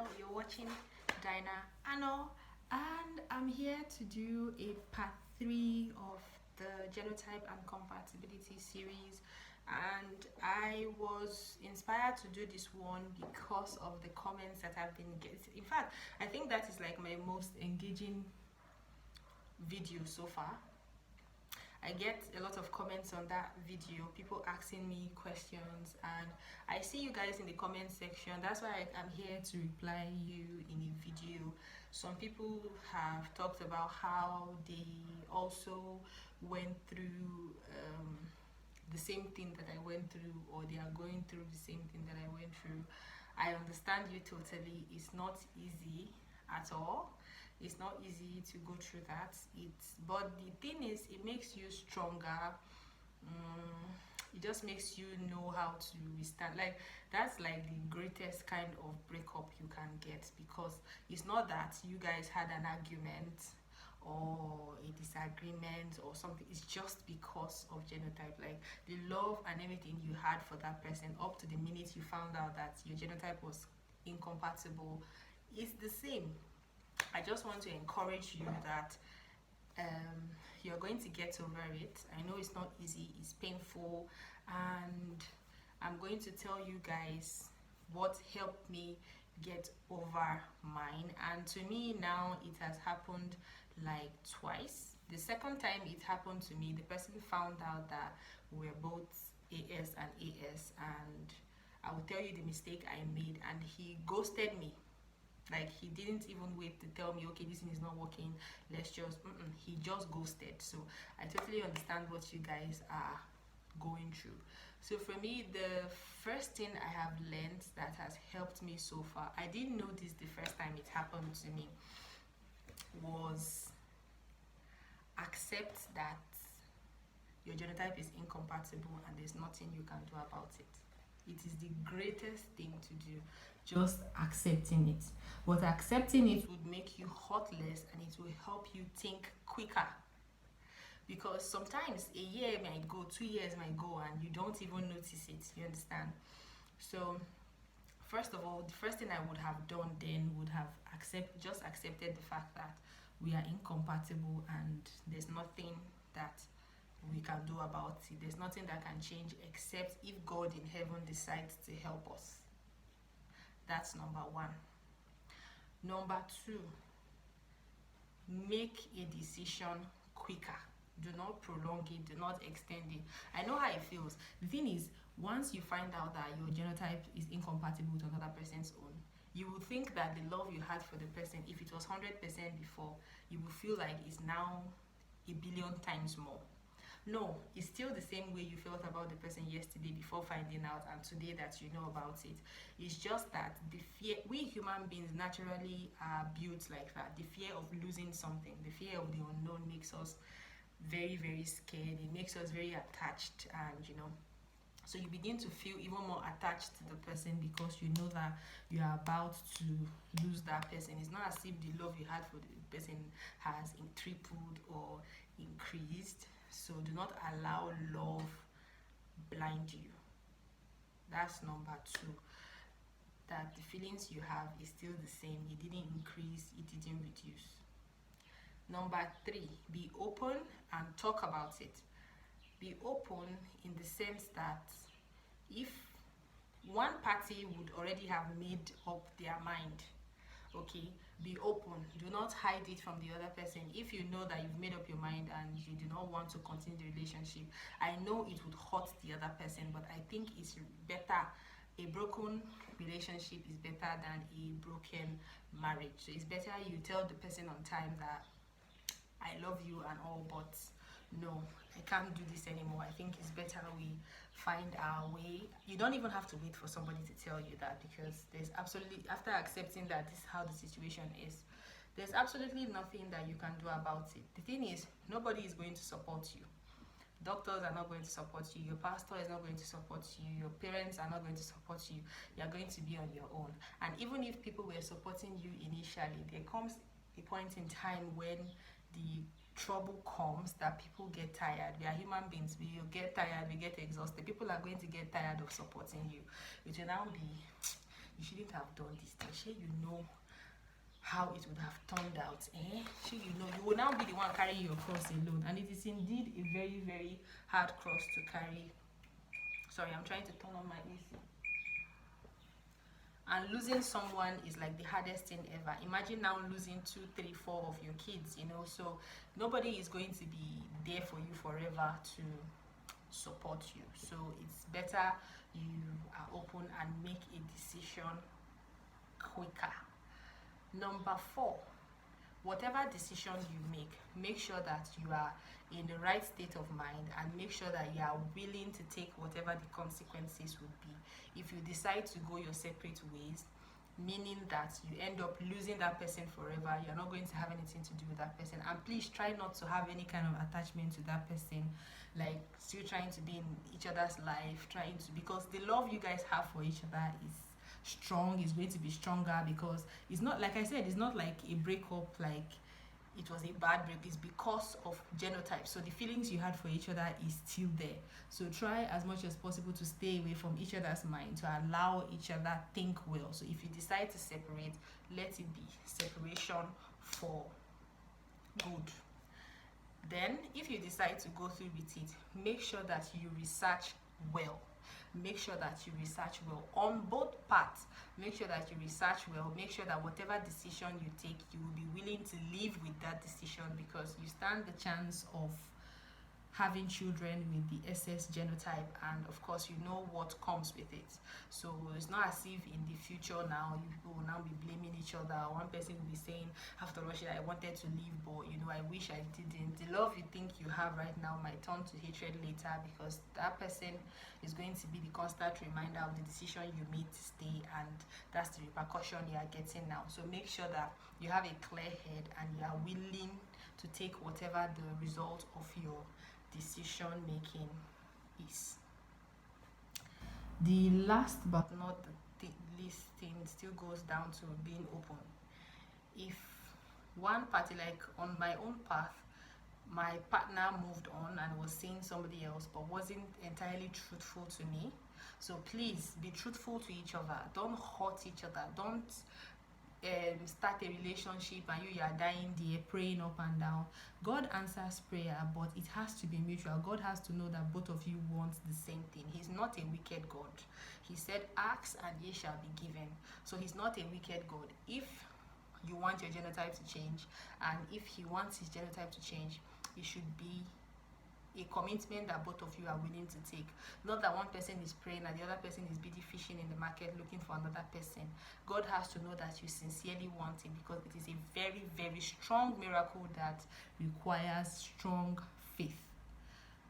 channel. You're watching Dinah Anno, and I'm here to do a part 3 of the genotype and compatibility series. And I was inspired to do this one because of the comments that I've been getting. In fact, I think that is like my most engaging video so far. I get a lot of comments on that video, people asking me questions, and I see you guys in the comment section. That's why I'm here to reply you in a video. Some people have talked about how they also went through the same thing that I went through, or they are going through the same thing that I went through. I understand you totally. It's not easy at all. It's not easy to go through that. But the thing is, it makes you stronger. It just makes you know how to withstand. Like, that's like the greatest kind of breakup you can get, because it's not that you guys had an argument or a disagreement or something. It's just because of genotype. Like, the love and everything you had for that person up to the minute you found out that your genotype was incompatible is the same. I just want to encourage you that you're going to get over it. I know it's not easy, it's painful, and I'm going to tell you guys what helped me get over mine. And to me now, it has happened like twice. The second time it happened to me, the person found out that we're both AS and AS, and I will tell you the mistake I made, and he ghosted me. Like, he didn't even wait to tell me, okay, this thing is not working, let's just he just ghosted. So I totally understand what you guys are going through. So for me, the first thing I have learned that has helped me so far, I didn't know this the first time it happened to me, was accept that your genotype is incompatible and there's nothing you can do about it. It is the greatest thing to do, just accepting it. But accepting it would make you heartless, and it will help you think quicker. Because sometimes a year might go, 2 years might go, and you don't even notice it. You understand? So first of all, the first thing I would have done then would have accepted the fact that we are incompatible and there's nothing that we can do about it. There's nothing that can change except if God in heaven decides to help us. That's number one. Number two, make a decision quicker. Do not prolong it, do not extend it. I know how it feels. The thing is, once you find out that your genotype is incompatible with another person's own, you will think that the love you had for the person, if it was 100% before, you will feel like it's now a billion times more. No, it's still the same way you felt about the person yesterday before finding out, and today that you know about it. It's just that the fear, we human beings naturally are built like that. The fear of losing something, the fear of the unknown makes us very, very scared. It makes us very attached, and so you begin to feel even more attached to the person because you know that you are about to lose that person. It's not as if the love you had for the person has tripled or increased. So do not allow love blind you. That's number two. That the feelings you have is still the same. It didn't increase, it didn't reduce. Number three, be open and talk about it. Be open in the sense that if one party would already have made up their mind, okay, be open. Do not hide it from the other person. If you know that you've made up your mind and you do not want to continue the relationship, I know it would hurt the other person, but I think it's better. A broken relationship is better than a broken marriage. So it's better you tell the person on time that I love you and all, but no, I can't do this anymore. I think it's better we find our way. You don't even have to wait for somebody to tell you that, because there's absolutely, after accepting that this is how the situation is, there's absolutely nothing that you can do about it. The thing is, nobody is going to support you. Doctors are not going to support you. Your pastor is not going to support you. Your parents are not going to support you. You're going to be on your own. And even if people were supporting you initially, there comes a point in time when the trouble comes that people get tired. We are human beings. We get tired, we get exhausted. People are going to get tired of supporting you. It will now be, you shouldn't have done this thing. Sure, you know how it would have turned out. Sure, you know you will now be the one carrying your cross alone, and it is indeed a very, very hard cross to carry. Sorry, I'm trying to turn on my AC. And losing someone is like the hardest thing ever. Imagine now losing 2, 3, 4 of your kids, you know. So nobody is going to be there for you forever to support you. So it's better you are open and make a decision quicker. Number 4, whatever decision you make sure that you are in the right state of mind, and make sure that you are willing to take whatever the consequences would be. If you decide to go your separate ways, meaning that you end up losing that person forever, you're not going to have anything to do with that person. And please try not to have any kind of attachment to that person, like still trying to be in each other's life, because the love you guys have for each other is strong, is going to be stronger, because it's not, like I said, it's not like a breakup, like it was a bad break. It's because of genotype, so the feelings you had for each other is still there. So try as much as possible to stay away from each other's mind, to allow each other think well. So if you decide to separate, let it be separation for good. Then if you decide to go through with it, make sure that you research well. Make sure that you research well on both parts. Make sure that you research well. Make sure that whatever decision you take, you will be willing to live with that decision, because you stand the chance of having children with the SS genotype, and of course you know what comes with it. So it's not as if in the future now you people will now be blaming each other. One person will be saying, after Russia I wanted to leave, but you know, I wish I didn't. The love you think you have right now might turn to hatred later, because that person is going to be the constant reminder of the decision you made to stay, and that's the repercussion you are getting now. So make sure that you have a clear head and you are willing to take whatever the result of your decision making is. The last but not the least thing still goes down to being open. If one party, like on my own path, my partner moved on and was seeing somebody else but wasn't entirely truthful to me, so please be truthful to each other. Don't hurt each other. Don't start a relationship and you are dying there praying up and down. God answers prayer, but it has to be mutual. God has to know that both of you want the same thing. He's not a wicked God. He said, ask and ye shall be given. So he's not a wicked God. If you want your genotype to change, and if he wants his genotype to change, it should be a commitment that both of you are willing to take. Not that one person is praying and the other person is busy fishing in the market looking for another person. God has to know that you sincerely want him, because it is a very, very strong miracle that requires strong faith,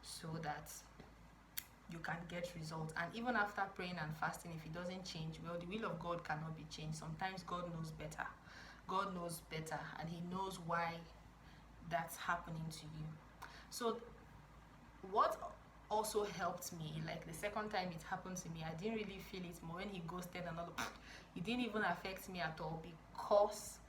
so that you can get results. And even after praying and fasting, if it doesn't change, well, the will of God cannot be changed. Sometimes God knows better. God knows better, and he knows why that's happening to you. So what also helped me, like the second time it happened to me, I didn't really feel it more when he ghosted and all. It didn't even affect me at all, because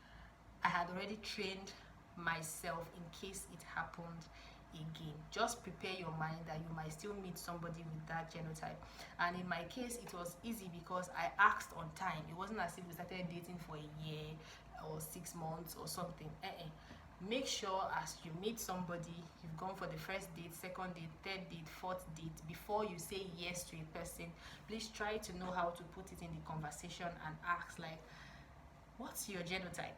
I had already trained myself in case it happened again. Just prepare your mind that you might still meet somebody with that genotype. And in my case, it was easy because I asked on time. It wasn't as if we started dating for a year or 6 months or something. Make sure as you meet somebody, you've gone for the first date, second date, third date, fourth date, before you say yes to a person, please try to know how to put it in the conversation and ask, like, what's your genotype?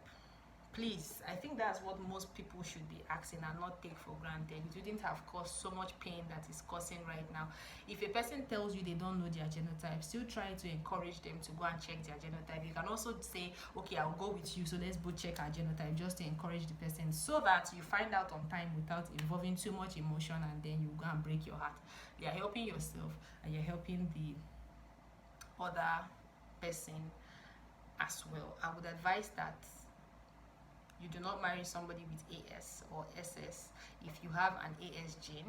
Please, I think that's what most people should be asking and not take for granted. It wouldn't have caused so much pain that it's causing right now. If a person tells you they don't know their genotype, still try to encourage them to go and check their genotype. You can also say, okay, I'll go with you, so let's both check our genotype, just to encourage the person, so that you find out on time without involving too much emotion, and then you go and break your heart. You're helping yourself and you're helping the other person as well. I would advise that you do not marry somebody with AS or SS if you have an AS gene,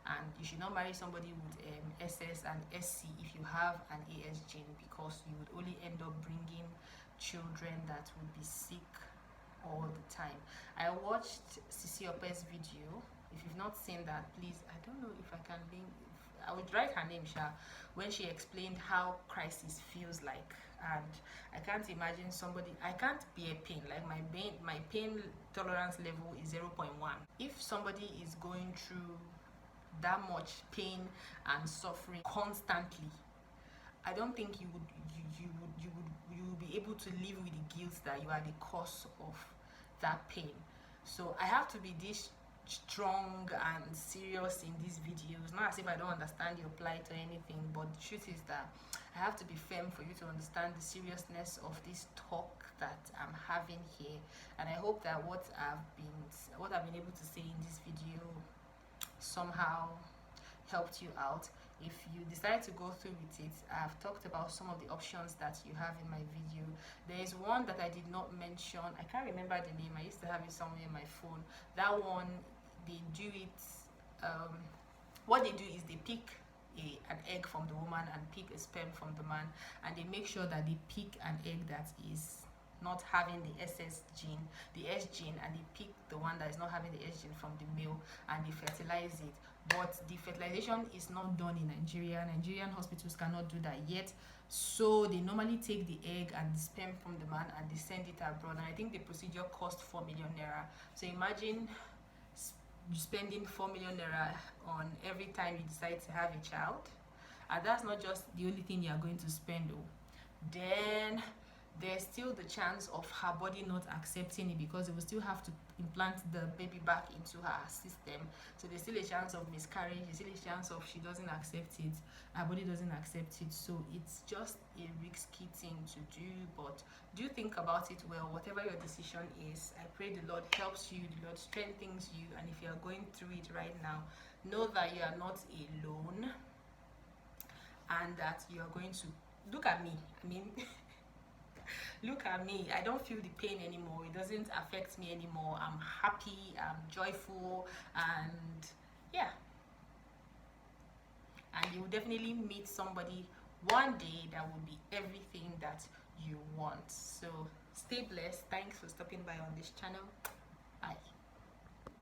and you should not marry somebody with SS and SC if you have an AS gene, because you would only end up bringing children that would be sick all the time. I watched Sisi Ope's video. If you've not seen that, please, I don't know if I can link, I would write her name, Sha, when she explained how crisis feels like and I can't imagine somebody, I can't bear pain. Like my pain tolerance level is 0.1. If somebody is going through that much pain and suffering constantly, I don't think you would be able to live with the guilt that you are the cause of that pain. So I have to be this strong and serious in these videos, not as if I don't understand your plight or anything, but the truth is that I have to be firm for you to understand the seriousness of this talk that I'm having here. And I hope that what I've been able to say in this video somehow helped you out. If you decide to go through with it, I've talked about some of the options that you have in my video. There is one that I did not mention. I can't remember the name. I used to have it somewhere in my phone. That one, they do it, what they do is they pick an egg from the woman and pick a sperm from the man, and they make sure that they pick an egg that is not having the SS gene, the S gene, and they pick the one that is not having the S gene from the male, and they fertilize it. But the fertilization is not done in Nigeria. Nigerian hospitals cannot do that yet, so they normally take the egg and the sperm from the man and they send it abroad, and I think the procedure cost 4 million naira. So imagine spending 4 million naira on every time you decide to have a child, and that's not just the only thing you are going to spend though. Then there's still the chance of her body not accepting it, because they will still have to implant the baby back into her system. So there's still a chance of miscarriage, there's still a chance of she doesn't accept it, her body doesn't accept it. So it's just a risky thing to do, but do think about it well. Whatever your decision is, I pray the Lord helps you, the Lord strengthens you, and if you are going through it right now, know that you are not alone, and that you are going to look at me. I mean look at me, I don't feel the pain anymore. It doesn't affect me anymore. I'm happy, I'm joyful, and yeah. And you will definitely meet somebody one day that will be everything that you want. So stay blessed. Thanks for stopping by on this channel. Bye.